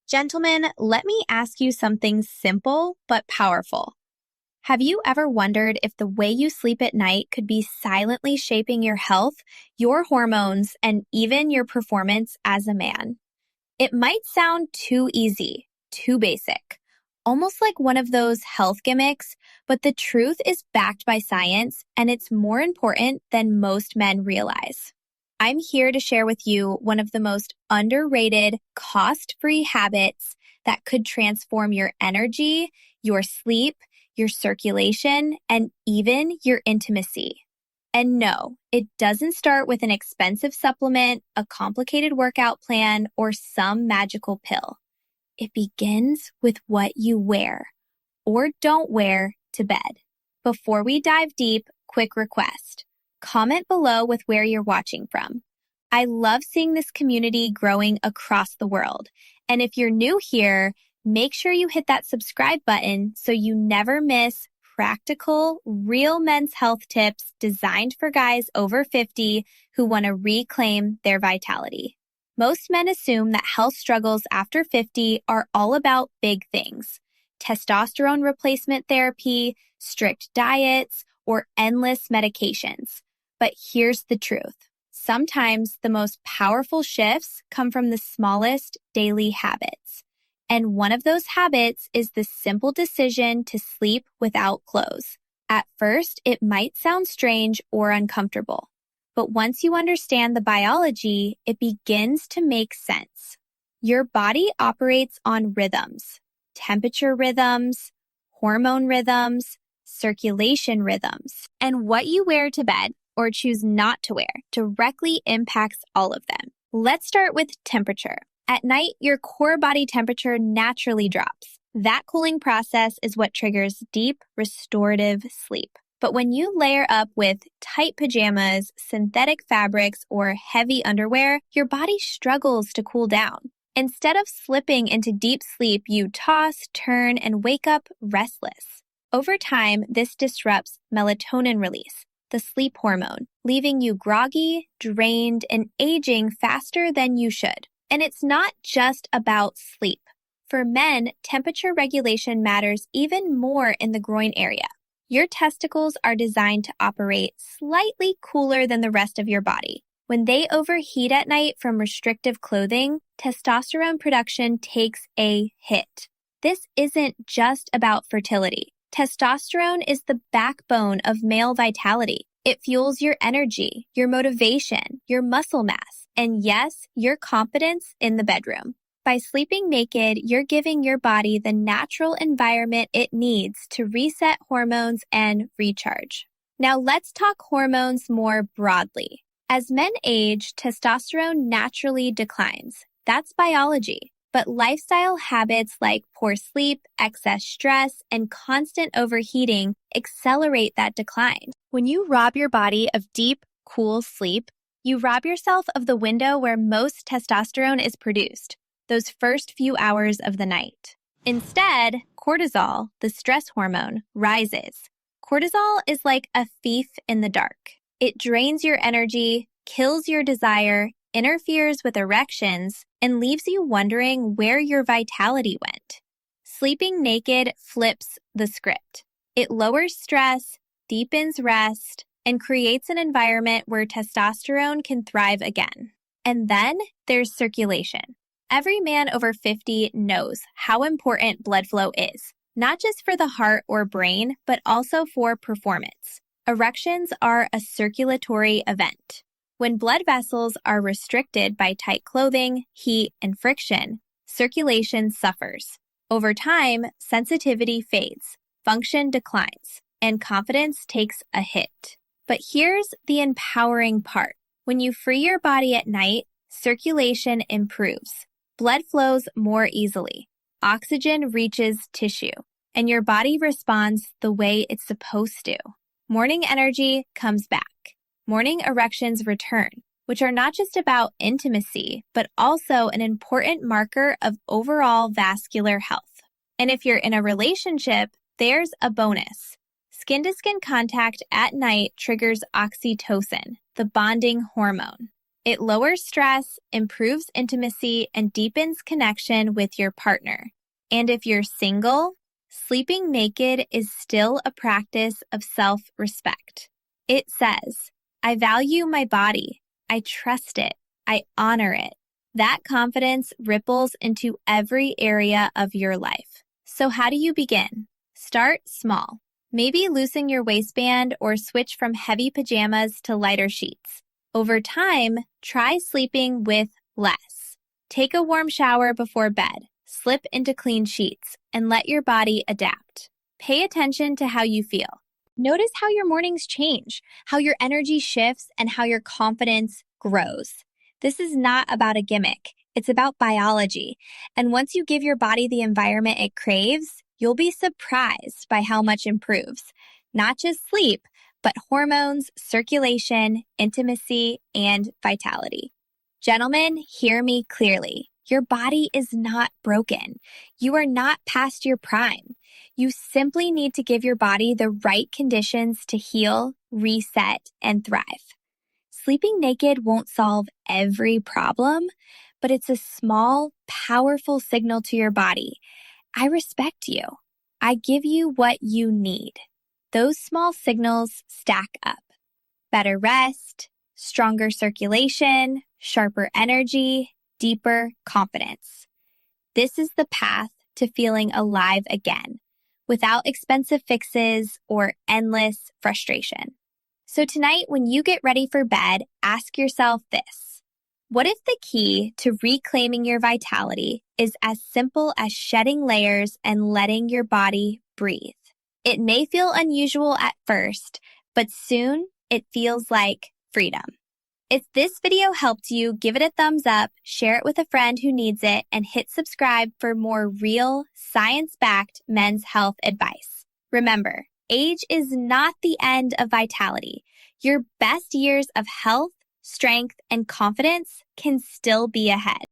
Gentlemen, let me ask you something simple but powerful. Have you ever wondered if the way you sleep at night could be silently shaping your health, your hormones, and even your performance as a man? It might sound too easy, too basic, almost like one of those health gimmicks, but the truth is backed by science, and it's more important than most men realize. I'm here to share with you one of the most underrated, cost-free habits that could transform your energy, your sleep, your circulation, and even your intimacy. And no, it doesn't start with an expensive supplement, a complicated workout plan, or some magical pill. It begins with what you wear or don't wear to bed. Before we dive deep, quick request. Comment below with where you're watching from. I love seeing this community growing across the world. And if you're new here, make sure you hit that subscribe button so you never miss practical, real men's health tips designed for guys over 50 who want to reclaim their vitality. Most men assume that health struggles after 50 are all about big things: testosterone replacement therapy, strict diets, or endless medications. But here's the truth. Sometimes the most powerful shifts come from the smallest daily habits. And one of those habits is the simple decision to sleep without clothes. At first, it might sound strange or uncomfortable, but once you understand the biology, it begins to make sense. Your body operates on rhythms: temperature rhythms, hormone rhythms, circulation rhythms, and what you wear to bed or choose not to wear directly impacts all of them. Let's start with temperature. At night, your core body temperature naturally drops. That cooling process is what triggers deep, restorative sleep. But when you layer up with tight pajamas, synthetic fabrics, or heavy underwear, your body struggles to cool down. Instead of slipping into deep sleep, you toss, turn, and wake up restless. Over time, this disrupts melatonin release, the sleep hormone, leaving you groggy, drained, and aging faster than you should. And it's not just about sleep. For men, temperature regulation matters even more in the groin area. Your testicles are designed to operate slightly cooler than the rest of your body. When they overheat at night from restrictive clothing, testosterone production takes a hit. This isn't just about fertility. Testosterone is the backbone of male vitality. It fuels your energy, your motivation, your muscle mass, and yes, your confidence in the bedroom. By sleeping naked, you're giving your body the natural environment it needs to reset hormones and recharge. Now let's talk hormones more broadly. As men age, testosterone naturally declines. That's biology. But lifestyle habits like poor sleep, excess stress, and constant overheating accelerate that decline. When you rob your body of deep, cool sleep, you rob yourself of the window where most testosterone is produced, those first few hours of the night. Instead, cortisol, the stress hormone, rises. Cortisol is like a thief in the dark. It drains your energy, kills your desire, interferes with erections, and leaves you wondering where your vitality went. Sleeping naked flips the script. It lowers stress, deepens rest, and creates an environment where testosterone can thrive again. And then there's circulation. Every man over 50 knows how important blood flow is, not just for the heart or brain, but also for performance. Erections are a circulatory event. When blood vessels are restricted by tight clothing, heat, and friction, circulation suffers. Over time, sensitivity fades, function declines, and confidence takes a hit. But here's the empowering part. When you free your body at night, circulation improves. Blood flows more easily. Oxygen reaches tissue, and your body responds the way it's supposed to. Morning energy comes back. Morning erections return, which are not just about intimacy, but also an important marker of overall vascular health. And if you're in a relationship, there's a bonus. Skin-to-skin contact at night triggers oxytocin, the bonding hormone. It lowers stress, improves intimacy, and deepens connection with your partner. And if you're single, sleeping naked is still a practice of self-respect. It says, I value my body. I trust it. I honor it. That confidence ripples into every area of your life. So how do you begin? Start small. Maybe loosen your waistband or switch from heavy pajamas to lighter sheets. Over time, try sleeping with less. Take a warm shower before bed, slip into clean sheets, and let your body adapt. Pay attention to how you feel. Notice how your mornings change, how your energy shifts, and how your confidence grows. This is not about a gimmick. It's about biology. And once you give your body the environment it craves, you'll be surprised by how much improves. Not just sleep, but hormones, circulation, intimacy, and vitality. Gentlemen, hear me clearly. Your body is not broken. You are not past your prime. You simply need to give your body the right conditions to heal, reset, and thrive. Sleeping naked won't solve every problem, but it's a small, powerful signal to your body. I respect you. I give you what you need. Those small signals stack up. Better rest, stronger circulation, sharper energy, deeper confidence. This is the path to feeling alive again, without expensive fixes or endless frustration. So tonight, when you get ready for bed, ask yourself this. What if the key to reclaiming your vitality is as simple as shedding layers and letting your body breathe? It may feel unusual at first, but soon it feels like freedom. If this video helped you, give it a thumbs up, share it with a friend who needs it, and hit subscribe for more real, science-backed men's health advice. Remember, age is not the end of vitality. Your best years of health, strength, and confidence can still be ahead.